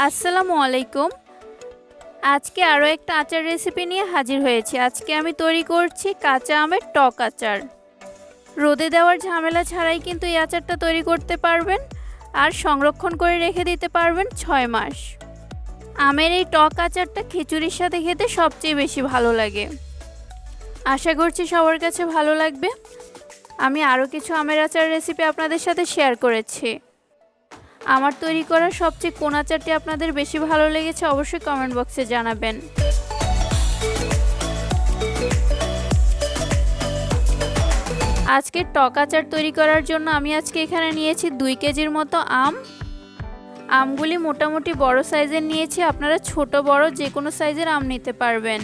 আসসালামু আলাইকুম। আজকে আরও একটা আচার রেসিপি নিয়ে হাজির হয়েছি। আজকে আমি তৈরি করছি কাঁচা আমের টক আচার। রোদে দেওয়ার ঝামেলা ছাড়াই কিন্তু এই আচারটা তৈরি করতে পারবেন আর সংরক্ষণ করে রেখে দিতে পারবেন 6 মাস। আমের এই টক আচারটা খিচুড়ির সাথে খেতে সবচেয়ে বেশি ভালো লাগে। আশা করছি সবার কাছে ভালো লাগবে। আমি আরও কিছু আমের আচার রেসিপি আপনাদের সাথে শেয়ার করেছি। আমার তৈরি করা সবচেয়ে কোন আচারটি আপনাদের বেশি ভালো লেগেছে অবশ্যই কমেন্ট বক্সে জানাবেন। আজকে টক আচার তৈরি করার জন্য আমি আজকে এখানে নিয়েছি 2 কেজির মতো আম। আমগুলি মোটামুটি বড় সাইজের নিয়েছি, আপনারা ছোট বড় যে কোনো সাইজের আম নিতে পারবেন।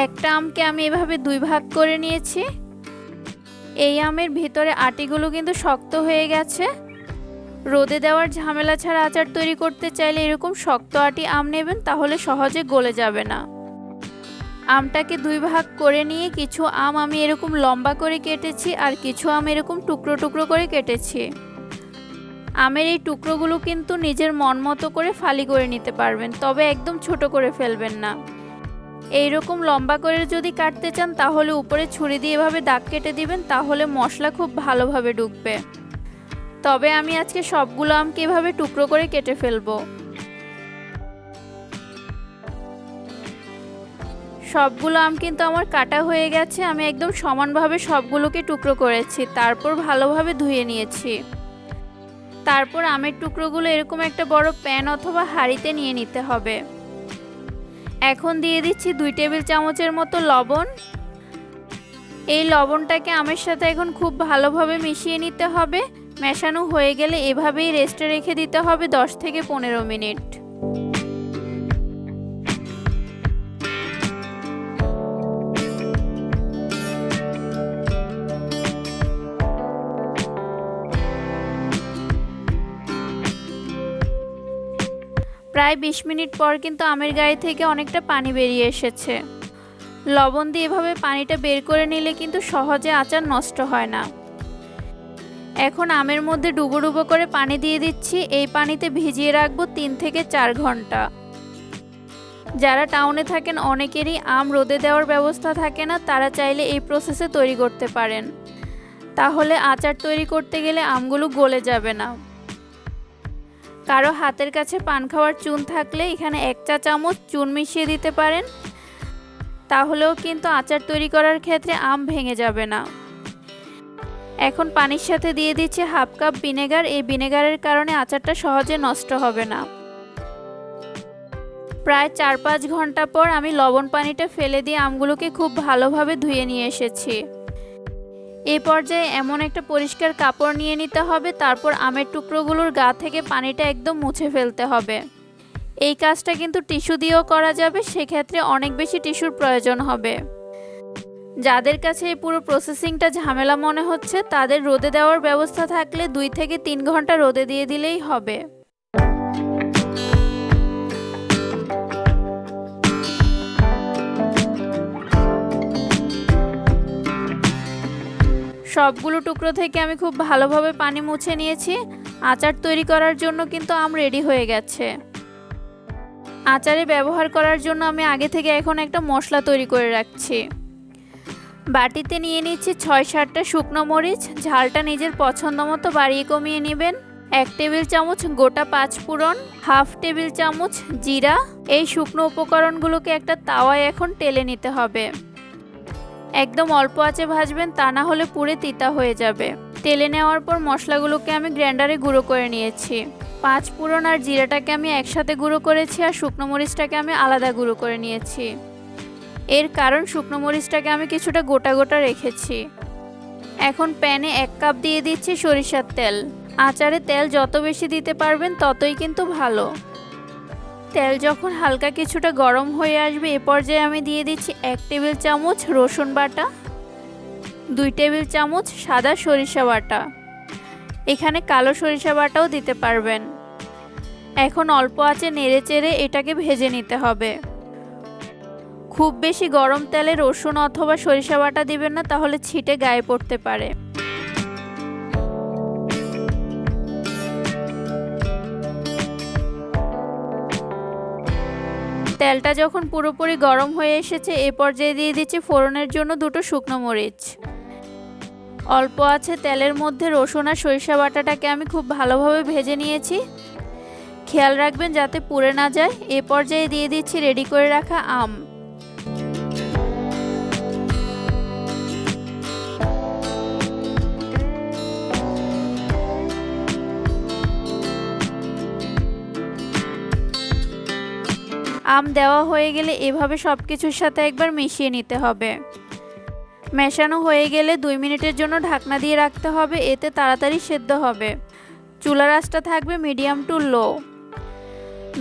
একটা আমকে আমি এভাবে 2 ভাগ করে নিয়েছি। এই আমের ভিতরে আটিগুলো কিন্তু শক্ত হয়ে গেছে। রোদে দেওয়ার ঝামেলা ছাড়া আচার তৈরি করতে চাইলে এরকম শক্ত আটি আম নেবেন, তাহলে সহজে গলে যাবে না। আমটাকে 2 ভাগ করে নিয়ে কিছু আম আমি এরকম লম্বা করে কেটেছি আর কিছু আম এরকম টুকরো টুকরো করে কেটেছি। আমের এই টুকরোগুলো কিন্তু নিজের মন মতো করে ফালি করে নিতে পারবেন, তবে একদম ছোট করে ফেলবেন না। এইরকম লম্বা করে যদি কাটতে চান তাহলে উপরে ছুরি দিয়ে এভাবে দাগ কেটে দিবেন, তাহলে মশলা খুব ভালোভাবে ঢুকবে। তবে আমি আজকে সবগুলো আমকে এভাবে টুকরো করে কেটে ফেলবো। সবগুলো আম কিন্তু আমার কাটা হয়ে গেছে। আমি একদম সমানভাবে সবগুলোকে টুকরো করেছি, তারপর ভালোভাবে ধুয়ে নিয়েছি। তারপর আমের টুকরোগুলো এরকম একটা বড় প্যান অথবা হাঁড়িতে নিয়ে নিতে হবে। এখন দিয়ে দিচ্ছি 2 টেবিল চামচের মতো লবণ। এই লবণটাকে আমের সাথে এখন খুব ভালোভাবে মিশিয়ে নিতে হবে। মেশানো হয়ে গেলে এভাবেই রেস্টে রেখে দিতে হবে 10 থেকে 15 মিনিট। প্রায় 20 মিনিট পর কিন্তু আমের গায়ে থেকে অনেকটা পানি বেরিয়ে এসেছে। লবণ দিয়ে এভাবে পানিটা বের করে নিলে কিন্তু সহজে আচার নষ্ট হয় না। এখন আমের মধ্যে ডুবো ডুবো করে পানি দিয়ে দিচ্ছি। এই পানিতে ভিজিয়ে রাখবো 3 থেকে 4 ঘন্টা। যারা টাউনে থাকেন অনেকেরই আম রোদে দেওয়ার ব্যবস্থা থাকে না, তারা চাইলে এই প্রসেসে তৈরি করতে পারেন। তাহলে আচার তৈরি করতে গেলে আমগুলো গলে যাবে না। কারো হাতের কাছে পান খাওয়ার চুন থাকলে এখানে 1 চা চামচ চুন মিশিয়ে দিতে পারেন, তাহলেও কিন্তু আচার তৈরি করার ক্ষেত্রে আম ভেঙে যাবে না। এখন পানির সাথে দিয়ে দিচ্ছি 1/2 কাপ ভিনেগার। এই ভিনেগারের কারণে আচারটা সহজে নষ্ট হবে না। প্রায় 4-5 ঘন্টা পর আমি লবণ পানিটা ফেলে দিয়ে আমগুলোকে খুব ভালোভাবে ধুয়ে নিয়ে এসেছি। এই পর্যায়ে এমন একটা পরিষ্কার কাপড় নিয়ে নিতে হবে, তারপর আমের টুকরোগুলোর গা থেকে পানিটা একদম মুছে ফেলতে হবে। এই কাজটা কিন্তু টিস্যু দিয়েও করা যাবে, সেক্ষেত্রে অনেক বেশি টিস্যুর প্রয়োজন হবে। যাদের কাছে এই পুরো প্রসেসিংটা ঝামেলা মনে হচ্ছে তাদের রোদে দেওয়ার ব্যবস্থা থাকলে 2 থেকে 3 ঘন্টা রোদে দিয়ে দিলেই হবে। সবগুলো টুকরো থেকে আমি খুব ভালোভাবে পানি মুছে নিয়েছি। আচার তৈরি করার জন্য কিন্তু আম রেডি হয়ে গেছে। আচারে ব্যবহার করার জন্য আমি আগে থেকে এখন একটা মশলা তৈরি করে রাখছি। বাটিতে নিয়ে নিচ্ছি 6-7টা শুকনো মরিচ। ঝালটা নিজের পছন্দ মতো বাড়িয়ে কমিয়ে নেবেন। 1 টেবিল চামচ গোটা 5 ফোড়ন, 1/2 টেবিল চামচ জিরা। এই শুকনো উপকরণগুলোকে একটা তাওয়ায় এখন টেলে নিতে হবে। একদম অল্প আঁচে ভাজবেন, তা না হলে পুড়ে তিতা হয়ে যাবে। তেলে নেওয়ার পর মশলাগুলোকে আমি গ্রাইন্ডারে গুঁড়ো করে নিয়েছি। 5 ফোড়ন আর জিরাটাকে আমি একসাথে গুঁড়ো করেছি আর শুকনো মরিচটাকে আমি আলাদা গুঁড়ো করে নিয়েছি। এর কারণ শুকনো মরিচটাকে আমি কিছুটা গোটা গোটা রেখেছি। এখন প্যানে 1 কাপ দিয়ে দিচ্ছি সরিষার তেল। আচারে তেল যত বেশি দিতে পারবেন ততই কিন্তু ভালো। তেল যখন হালকা কিছুটা গরম হয়ে আসবে এ পর্যায়ে আমি দিয়ে দিচ্ছি 1 টেবিল চামচ রসুন বাটা, 2 টেবিল চামচ সাদা সরিষা বাটা। এখানে কালো সরিষা বাটাও দিতে পারবেন। এখন অল্প আঁচে নেড়ে চেড়ে এটাকে ভেজে নিতে হবে। খুব বেশি গরম তেলে রসুন অথবা সরিষা বাটা দিবেন না, তাহলে ছিটে গায়ে পড়তে পারে। তেলটা যখন পুরোপুরি গরম হয়ে এসেছে এ পর্যায়ে দিয়ে দিচ্ছি ফোড়নের জন্য 2টো শুকনো মরিচ। অল্প আছে তেলের মধ্যে রসুন আর সরিষা বাটাটাকে আমি খুব ভালোভাবে ভেজে নিয়েছি। খেয়াল রাখবেন যাতে পুড়ে না যায়। এ পর্যায়ে দিয়ে দিচ্ছি রেডি করে রাখা আম। আম দেওয়া হয়ে গেলে এভাবে সব কিছুর সাথে একবার মিশিয়ে নিতে হবে। মেশানো হয়ে গেলে 2 মিনিটের জন্য ঢাকনা দিয়ে রাখতে হবে, এতে তাড়াতাড়ি সেদ্ধ হবে। চুলার আঁচটা থাকবে মিডিয়াম টু লো।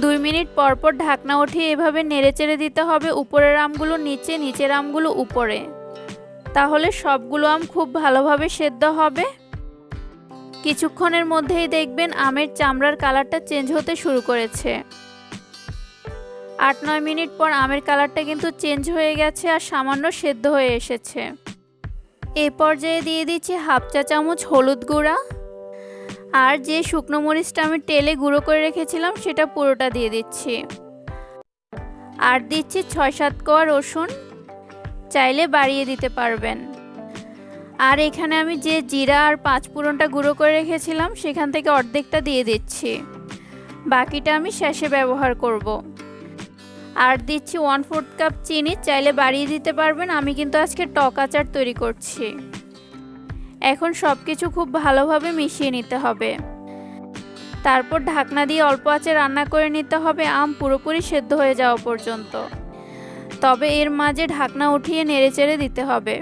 2 মিনিট পর পর ঢাকনা উঠিয়ে এভাবে নেড়েচেড়ে দিতে হবে, উপরের আমগুলো নিচে, নিচের আমগুলো উপরে। তাহলে সবগুলো আম খুব ভালোভাবে সেদ্ধ হবে। কিছুক্ষণের মধ্যেই দেখবেন আমের চামড়ার কালারটা চেঞ্জ হতে শুরু করেছে। 8-9 মিনিট পর আমের কালারটা কিন্তু চেঞ্জ হয়ে গেছে আর সামান্য সেদ্ধ হয়ে এসেছে। এই পর্যায়ে দিয়ে দিচ্ছি 1/2 চা চামচ হলুদ গুঁড়া, আর যে শুকনো মরিচটা আমি তেলে গুঁড়ো করে রেখেছিলাম সেটা পুরোটা দিয়ে দিচ্ছি। আর দিচ্ছি 6-7 কোয়া রসুন, চাইলে বাড়িয়ে দিতে পারবেন। আর এখানে আমি যে জিরা আর 5 ফোড়নটা গুঁড়ো করে রেখেছিলাম সেখান থেকে অর্ধেকটা দিয়ে দিচ্ছি, বাকিটা আমি শেষে ব্যবহার করব। আর দিচ্ছি 1/4 কাপ চিনি, চাইলে বাড়িয়ে দিতে পারবেন। আমি কিন্তু আজকে টক আচার তৈরি করছি। এখন সব কিছু খুব ভালোভাবে মিশিয়ে নিতে হবে। তারপর ঢাকনা দিয়ে অল্প আঁচে রান্না করে নিতে হবে আম পুরোপুরি সেদ্ধ হয়ে যাওয়া পর্যন্ত। তবে এর মাঝে ঢাকনা উঠিয়ে নেড়েচেড়ে দিতে হবে।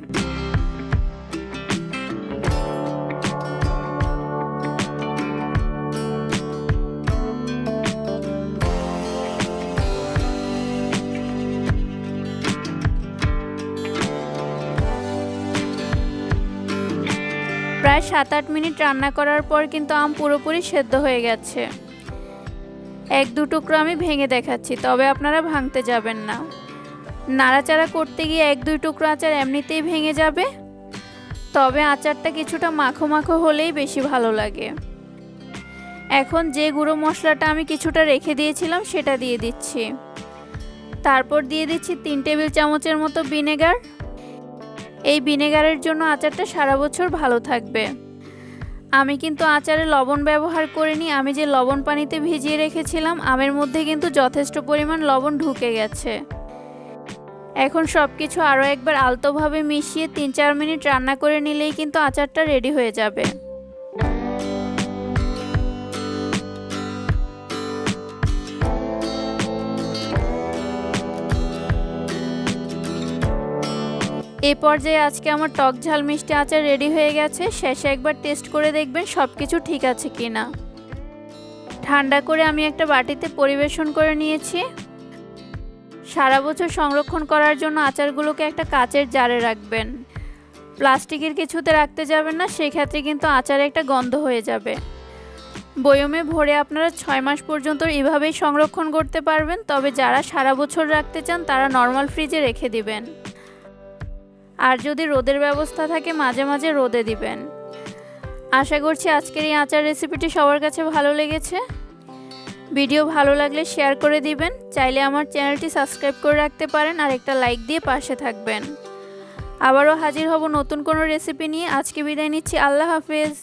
প্রায় 7-8 মিনিট রান্না করার পর কিন্তু আম পুরোপুরি সেদ্ধ হয়ে গেছে। 1-2 টুকরো আমি ভেঙে দেখাচ্ছি, তবে আপনারা ভাঙতে যাবেন না। নাড়াচাড়া করতে গিয়ে 1-2 টুকরো আচার এমনিতেই ভেঙে যাবে, তবে আচারটা কিছুটা মাখো মাখো হলেই বেশি ভালো লাগে। এখন যে গুঁড়ো মশলাটা আমি কিছুটা রেখে দিয়েছিলাম সেটা দিয়ে দিচ্ছি। তারপর দিয়ে দিচ্ছি 3 টেবিল চামচের মতো ভিনেগার। এই ভিনেগারের জন্য আচারটা সারা বছর ভালো থাকবে। আমি কিন্তু আচারে লবণ ব্যবহার করিনি, আমি যে লবণ পানিতে ভিজিয়ে রেখেছিলাম আমের মধ্যে কিন্তু যথেষ্ট পরিমাণ লবণ ঢুকে গেছে। এখন সব কিছু আরও একবার আলতোভাবে মিশিয়ে 3-4 মিনিট রান্না করে নিলেই কিন্তু আচারটা রেডি হয়ে যাবে। এই পর্যায়ে আজকে আমার টক ঝাল মিষ্টি আচার রেডি হয়ে গেছে। শেষে একবার টেস্ট করে দেখবেন সব কিছু ঠিক আছে কিনা। ঠান্ডা করে আমি একটা বাটিতে পরিবেশন করে নিয়েছি। সারা বছর সংরক্ষণ করার জন্য আচারগুলোকে একটা কাচের জারে রাখবেন, প্লাস্টিকের কিছুতে রাখতে যাবেন না, সেই ক্ষেত্রে কিন্তু আচারে একটা গন্ধ হয়ে যাবে। বয়মে ভরে আপনারা 6 মাস পর্যন্ত এভাবেই সংরক্ষণ করতে পারবেন। তবে যারা সারা বছর রাখতে চান তারা নর্মাল ফ্রিজে রেখে দিবেন, আর যদি রোদের ব্যবস্থা থাকে মাঝে মাঝে রোদে দিবেন। আশা করছি আজকের এই আচার রেসিপিটি সবার কাছে ভালো লেগেছে। ভিডিও ভালো লাগলে শেয়ার করে দিবেন, চাইলে আমার চ্যানেলটি সাবস্ক্রাইব করে রাখতে পারেন আর একটা লাইক দিয়ে পাশে থাকবেন। আবারও হাজির হব নতুন কোনো রেসিপি নিয়ে। আজকে বিদায় নিচ্ছি, আল্লাহ হাফেজ।